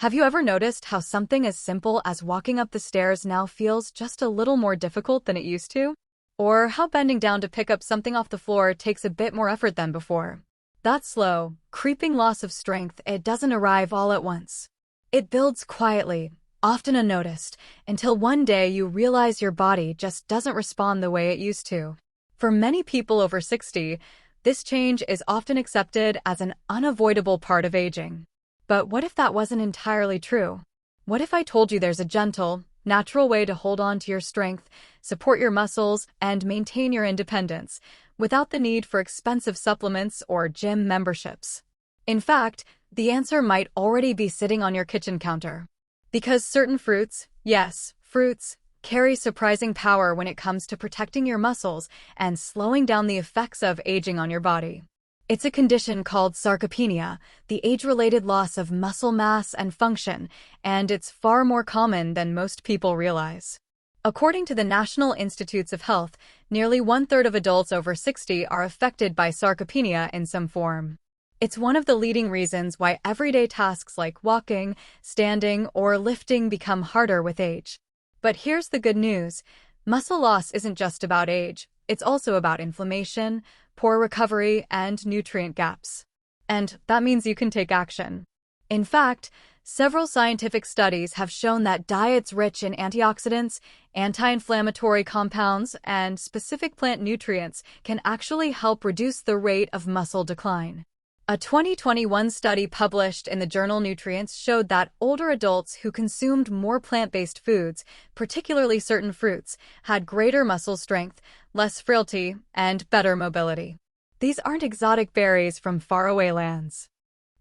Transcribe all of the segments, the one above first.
Have you ever noticed how something as simple as walking up the stairs now feels just a little more difficult than it used to? Or how bending down to pick up something off the floor takes a bit more effort than before? That slow, creeping loss of strength, it doesn't arrive all at once. It builds quietly, often unnoticed, until one day you realize your body just doesn't respond the way it used to. For many people over 60, this change is often accepted as an unavoidable part of aging. But what if that wasn't entirely true? What if I told you there's a gentle, natural way to hold on to your strength, support your muscles, and maintain your independence, without the need for expensive supplements or gym memberships? In fact, the answer might already be sitting on your kitchen counter. Because certain fruits, yes, fruits, carry surprising power when it comes to protecting your muscles and slowing down the effects of aging on your body. It's a condition called sarcopenia, the age-related loss of muscle mass and function, and it's far more common than most people realize. According to the National Institutes of Health, nearly one-third of adults over 60 are affected by sarcopenia in some form. It's one of the leading reasons why everyday tasks like walking, standing, or lifting become harder with age. But here's the good news. Muscle loss isn't just about age, it's also about inflammation, poor recovery, and nutrient gaps. And that means you can take action. In fact, several scientific studies have shown that diets rich in antioxidants, anti-inflammatory compounds, and specific plant nutrients can actually help reduce the rate of muscle decline. A 2021 study published in the journal Nutrients showed that older adults who consumed more plant-based foods, particularly certain fruits, had greater muscle strength, less frailty, and better mobility. These aren't exotic berries from faraway lands.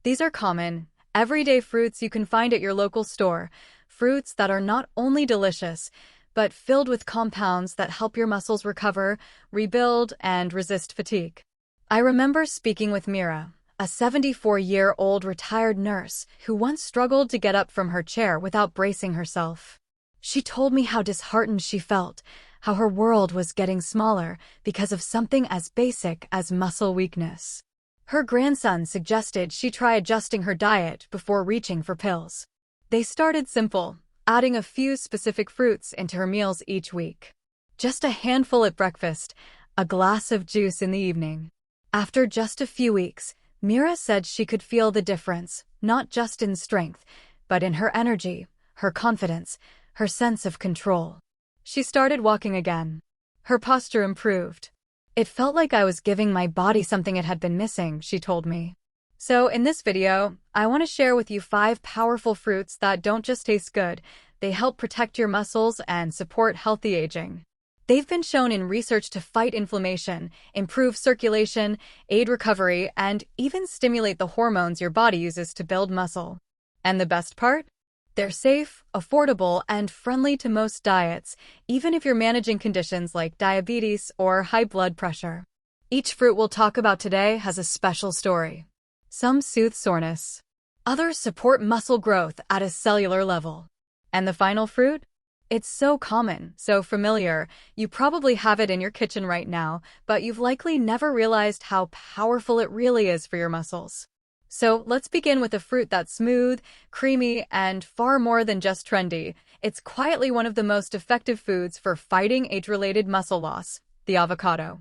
These are common, everyday fruits you can find at your local store, fruits that are not only delicious, but filled with compounds that help your muscles recover, rebuild, and resist fatigue. I remember speaking with Mira, a 74-year-old retired nurse who once struggled to get up from her chair without bracing herself. She told me how disheartened she felt, how her world was getting smaller because of something as basic as muscle weakness. Her grandson suggested she try adjusting her diet before reaching for pills. They started simple, adding a few specific fruits into her meals each week. Just a handful at breakfast, a glass of juice in the evening. After just a few weeks, Mira said she could feel the difference, not just in strength, but in her energy, her confidence, her sense of control. She started walking again. Her posture improved. It felt like I was giving my body something it had been missing, she told me. So in this video, I want to share with you 5 powerful fruits that don't just taste good, they help protect your muscles and support healthy aging. They've been shown in research to fight inflammation, improve circulation, aid recovery, and even stimulate the hormones your body uses to build muscle. And the best part? They're safe, affordable, and friendly to most diets, even if you're managing conditions like diabetes or high blood pressure. Each fruit we'll talk about today has a special story. Some soothe soreness. Others support muscle growth at a cellular level. And the final fruit? It's so common, so familiar, you probably have it in your kitchen right now, but you've likely never realized how powerful it really is for your muscles. So let's begin with a fruit that's smooth, creamy, and far more than just trendy. It's quietly one of the most effective foods for fighting age-related muscle loss, the avocado.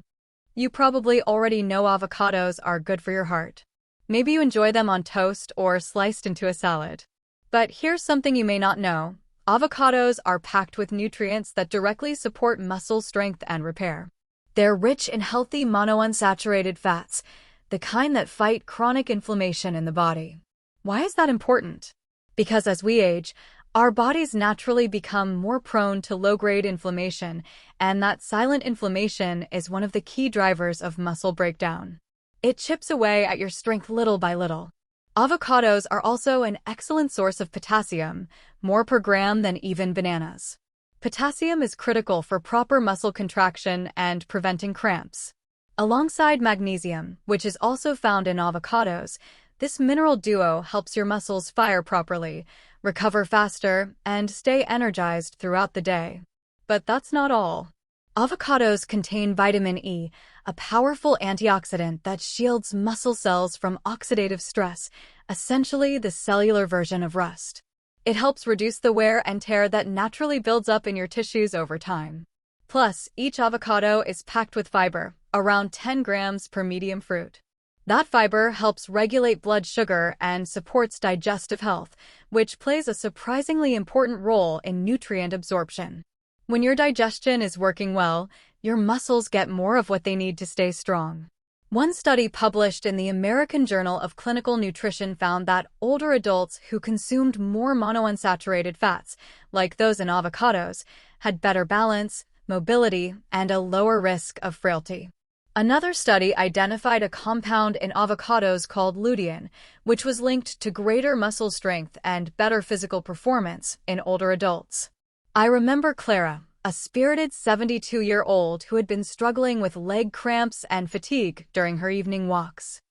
You probably already know avocados are good for your heart. Maybe you enjoy them on toast or sliced into a salad. But here's something you may not know. Avocados are packed with nutrients that directly support muscle strength and repair. They're rich in healthy monounsaturated fats, the kind that fight chronic inflammation in the body. Why is that important? Because as we age, our bodies naturally become more prone to low-grade inflammation, and that silent inflammation is one of the key drivers of muscle breakdown. It chips away at your strength little by little. Avocados are also an excellent source of potassium, more per gram than even bananas. Potassium is critical for proper muscle contraction and preventing cramps. Alongside magnesium, which is also found in avocados, this mineral duo helps your muscles fire properly, recover faster, and stay energized throughout the day. But that's not all. Avocados contain vitamin E, a powerful antioxidant that shields muscle cells from oxidative stress, essentially the cellular version of rust. It helps reduce the wear and tear that naturally builds up in your tissues over time. Plus, each avocado is packed with fiber, around 10 grams per medium fruit. That fiber helps regulate blood sugar and supports digestive health, which plays a surprisingly important role in nutrient absorption. When your digestion is working well, your muscles get more of what they need to stay strong. One study published in the American Journal of Clinical Nutrition found that older adults who consumed more monounsaturated fats, like those in avocados, had better balance, mobility, and a lower risk of frailty. Another study identified a compound in avocados called lutein, which was linked to greater muscle strength and better physical performance in older adults. I remember Clara, a spirited 72-year-old who had been struggling with leg cramps and fatigue during her evening walks.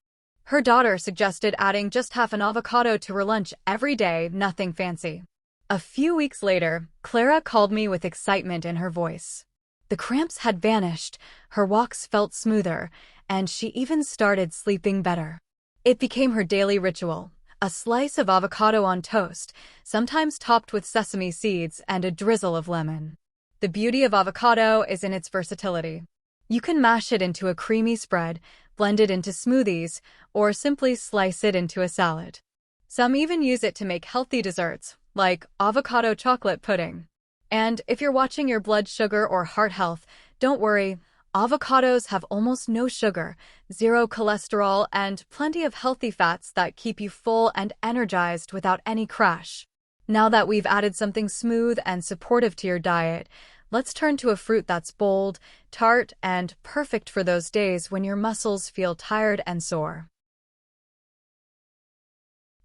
Her daughter suggested adding just half an avocado to her lunch every day, nothing fancy. A few weeks later, Clara called me with excitement in her voice. The cramps had vanished, her walks felt smoother, and she even started sleeping better. It became her daily ritual, a slice of avocado on toast, sometimes topped with sesame seeds and a drizzle of lemon. The beauty of avocado is in its versatility. You can mash it into a creamy spread, blend it into smoothies, or simply slice it into a salad. Some even use it to make healthy desserts, like avocado chocolate pudding. And if you're watching your blood sugar or heart health, don't worry, avocados have almost no sugar, zero cholesterol, and plenty of healthy fats that keep you full and energized without any crash. Now that we've added something smooth and supportive to your diet, let's turn to a fruit that's bold, tart, and perfect for those days when your muscles feel tired and sore.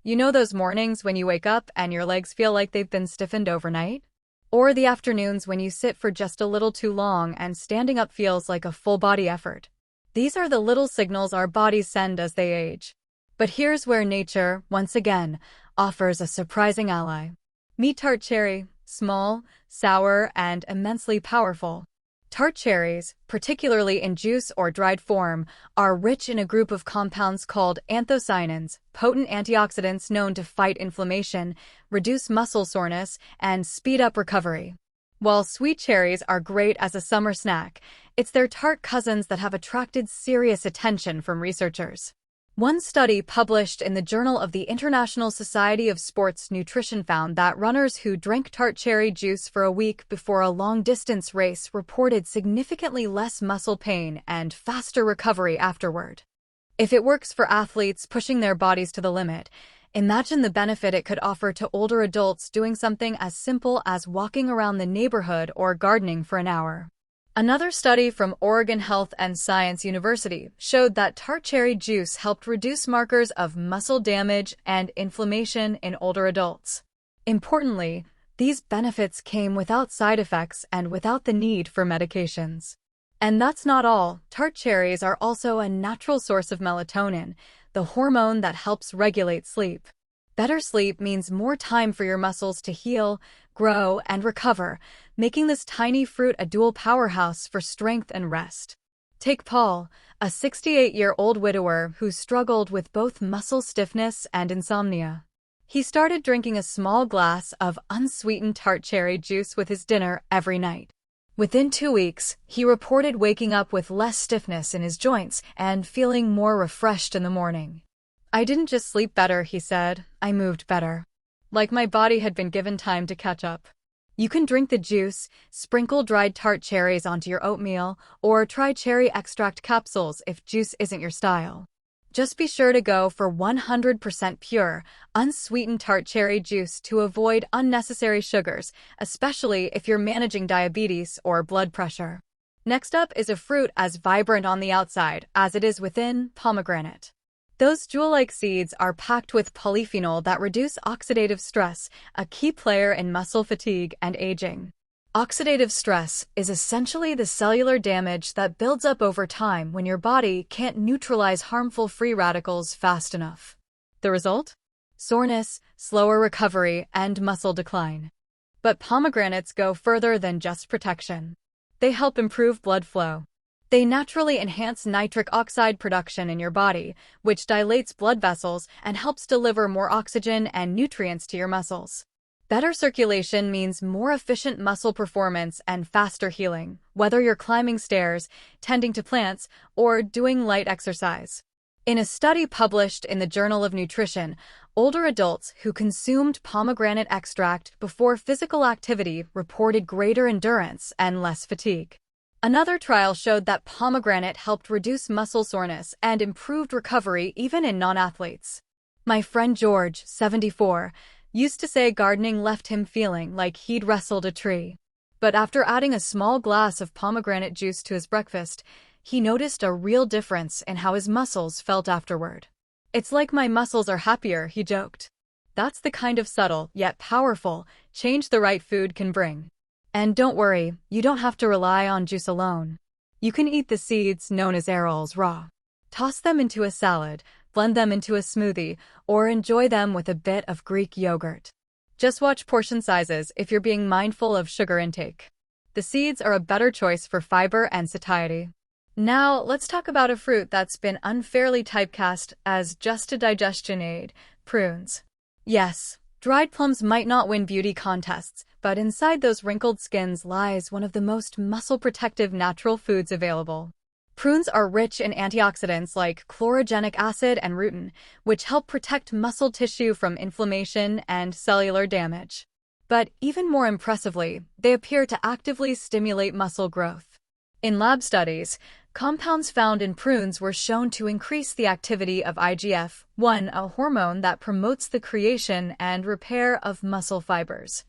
You know those mornings when you wake up and your legs feel like they've been stiffened overnight? Or the afternoons when you sit for just a little too long and standing up feels like a full-body effort. These are the little signals our bodies send as they age. But here's where nature, once again, offers a surprising ally. Meet tart cherry, small, sour, and immensely powerful. Tart cherries, particularly in juice or dried form, are rich in a group of compounds called anthocyanins, potent antioxidants known to fight inflammation, reduce muscle soreness, and speed up recovery. While sweet cherries are great as a summer snack, it's their tart cousins that have attracted serious attention from researchers. One study published in the Journal of the International Society of Sports Nutrition found that runners who drank tart cherry juice for a week before a long-distance race reported significantly less muscle pain and faster recovery afterward. If it works for athletes pushing their bodies to the limit, imagine the benefit it could offer to older adults doing something as simple as walking around the neighborhood or gardening for an hour. Another study from Oregon Health and Science University showed that tart cherry juice helped reduce markers of muscle damage and inflammation in older adults. Importantly, these benefits came without side effects and without the need for medications. And that's not all. Tart cherries are also a natural source of melatonin, the hormone that helps regulate sleep. Better sleep means more time for your muscles to heal, grow, and recover, making this tiny fruit a dual powerhouse for strength and rest. Take Paul, a 68-year-old widower who struggled with both muscle stiffness and insomnia. He started drinking a small glass of unsweetened tart cherry juice with his dinner every night. Within 2 weeks, he reported waking up with less stiffness in his joints and feeling more refreshed in the morning. "I didn't just sleep better," he said, "I moved better. Like my body had been given time to catch up." You can drink the juice, sprinkle dried tart cherries onto your oatmeal, or try cherry extract capsules if juice isn't your style. Just be sure to go for 100% pure, unsweetened tart cherry juice to avoid unnecessary sugars, especially if you're managing diabetes or blood pressure. Next up is a fruit as vibrant on the outside as it is within, pomegranate. Those jewel-like seeds are packed with polyphenol that reduce oxidative stress, a key player in muscle fatigue and aging. Oxidative stress is essentially the cellular damage that builds up over time when your body can't neutralize harmful free radicals fast enough. The result? Soreness, slower recovery, and muscle decline. But pomegranates go further than just protection. They help improve blood flow. They naturally enhance nitric oxide production in your body, which dilates blood vessels and helps deliver more oxygen and nutrients to your muscles. Better circulation means more efficient muscle performance and faster healing, whether you're climbing stairs, tending to plants, or doing light exercise. In a study published in the Journal of Nutrition, older adults who consumed pomegranate extract before physical activity reported greater endurance and less fatigue. Another trial showed that pomegranate helped reduce muscle soreness and improved recovery even in non-athletes. My friend George, 74, used to say gardening left him feeling like he'd wrestled a tree. But after adding a small glass of pomegranate juice to his breakfast, he noticed a real difference in how his muscles felt afterward. "It's like my muscles are happier," he joked. That's the kind of subtle, yet powerful, change the right food can bring. And don't worry, you don't have to rely on juice alone. You can eat the seeds, known as arils, raw. Toss them into a salad, blend them into a smoothie, or enjoy them with a bit of Greek yogurt. Just watch portion sizes if you're being mindful of sugar intake. The seeds are a better choice for fiber and satiety. Now, let's talk about a fruit that's been unfairly typecast as just a digestion aid: prunes. Yes, dried plums might not win beauty contests, but inside those wrinkled skins lies one of the most muscle-protective natural foods available. Prunes are rich in antioxidants like chlorogenic acid and rutin, which help protect muscle tissue from inflammation and cellular damage. But even more impressively, they appear to actively stimulate muscle growth. In lab studies, compounds found in prunes were shown to increase the activity of IGF-1, a hormone that promotes the creation and repair of muscle fibers.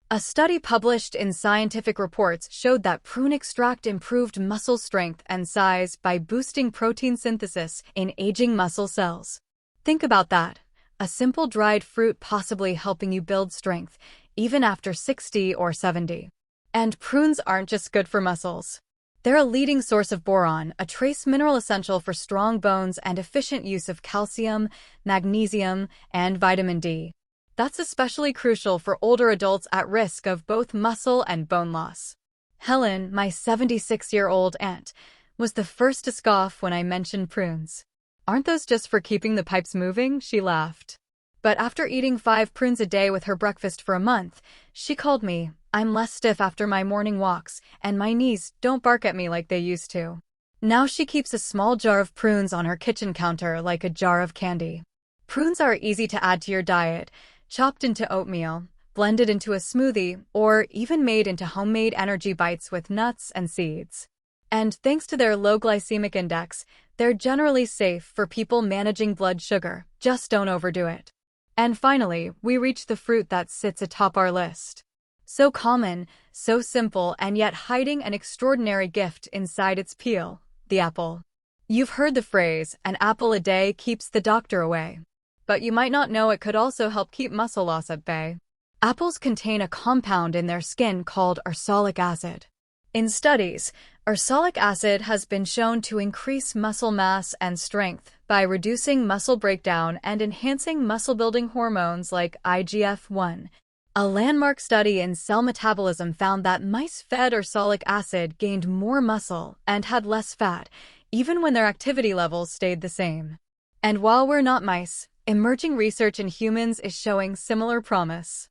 A study published in Scientific Reports showed that prune extract improved muscle strength and size by boosting protein synthesis in aging muscle cells. Think about that. A simple dried fruit possibly helping you build strength, even after 60 or 70. And prunes aren't just good for muscles. They're a leading source of boron, a trace mineral essential for strong bones and efficient use of calcium, magnesium, and vitamin D. That's especially crucial for older adults at risk of both muscle and bone loss. Helen, my 76-year-old aunt, was the first to scoff when I mentioned prunes. "Aren't those just for keeping the pipes moving?" she laughed. But after eating 5 prunes a day with her breakfast for a month, she called me, "I'm less stiff after my morning walks, and my knees don't bark at me like they used to." Now she keeps a small jar of prunes on her kitchen counter like a jar of candy. Prunes are easy to add to your diet, chopped into oatmeal, blended into a smoothie, or even made into homemade energy bites with nuts and seeds. And thanks to their low glycemic index, they're generally safe for people managing blood sugar. Just don't overdo it. And finally, we reach the fruit that sits atop our list. So common, so simple, and yet hiding an extraordinary gift inside its peel: the apple. You've heard the phrase, "an apple a day keeps the doctor away." But you might not know it could also help keep muscle loss at bay. Apples contain a compound in their skin called ursolic acid. In studies, ursolic acid has been shown to increase muscle mass and strength by reducing muscle breakdown and enhancing muscle-building hormones like IGF-1. A landmark study in Cell Metabolism found that mice fed ursolic acid gained more muscle and had less fat, even when their activity levels stayed the same. And while we're not mice, emerging research in humans is showing similar promise.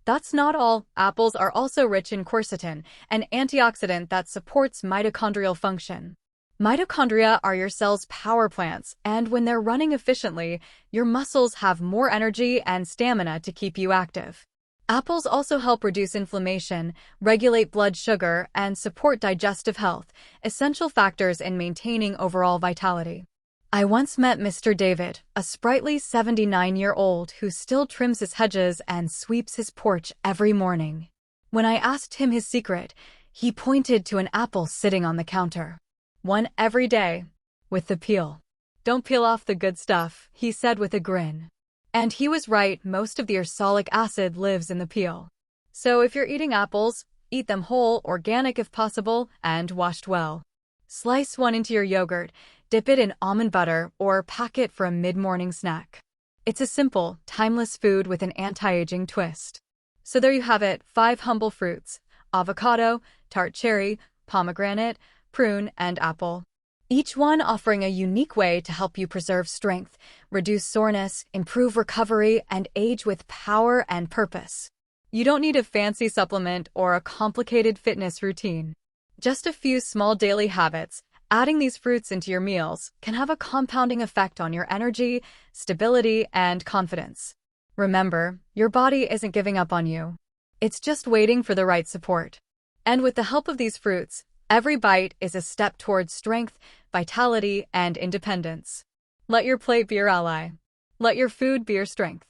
That's not all. Apples are also rich in quercetin, an antioxidant that supports mitochondrial function. Mitochondria are your cell's power plants, and when they're running efficiently, your muscles have more energy and stamina to keep you active. Apples also help reduce inflammation, regulate blood sugar, and support digestive health, essential factors in maintaining overall vitality. I once met Mr. David, a sprightly 79-year-old who still trims his hedges and sweeps his porch every morning. When I asked him his secret, he pointed to an apple sitting on the counter. "One every day, with the peel. Don't peel off the good stuff," he said with a grin. And he was right, most of the ursolic acid lives in the peel. So if you're eating apples, eat them whole, organic if possible, and washed well. Slice one into your yogurt, dip it in almond butter, or pack it for a mid-morning snack. It's a simple, timeless food with an anti-aging twist. So there you have it, 5 humble fruits: avocado, tart cherry, pomegranate, prune, and apple. Each one offering a unique way to help you preserve strength, reduce soreness, improve recovery, and age with power and purpose. You don't need a fancy supplement or a complicated fitness routine. Just a few small daily habits, adding these fruits into your meals, can have a compounding effect on your energy, stability, and confidence. Remember, your body isn't giving up on you. It's just waiting for the right support. And with the help of these fruits, every bite is a step towards strength, vitality, and independence. Let your plate be your ally. Let your food be your strength.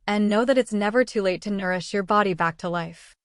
And know that it's never too late to nourish your body back to life.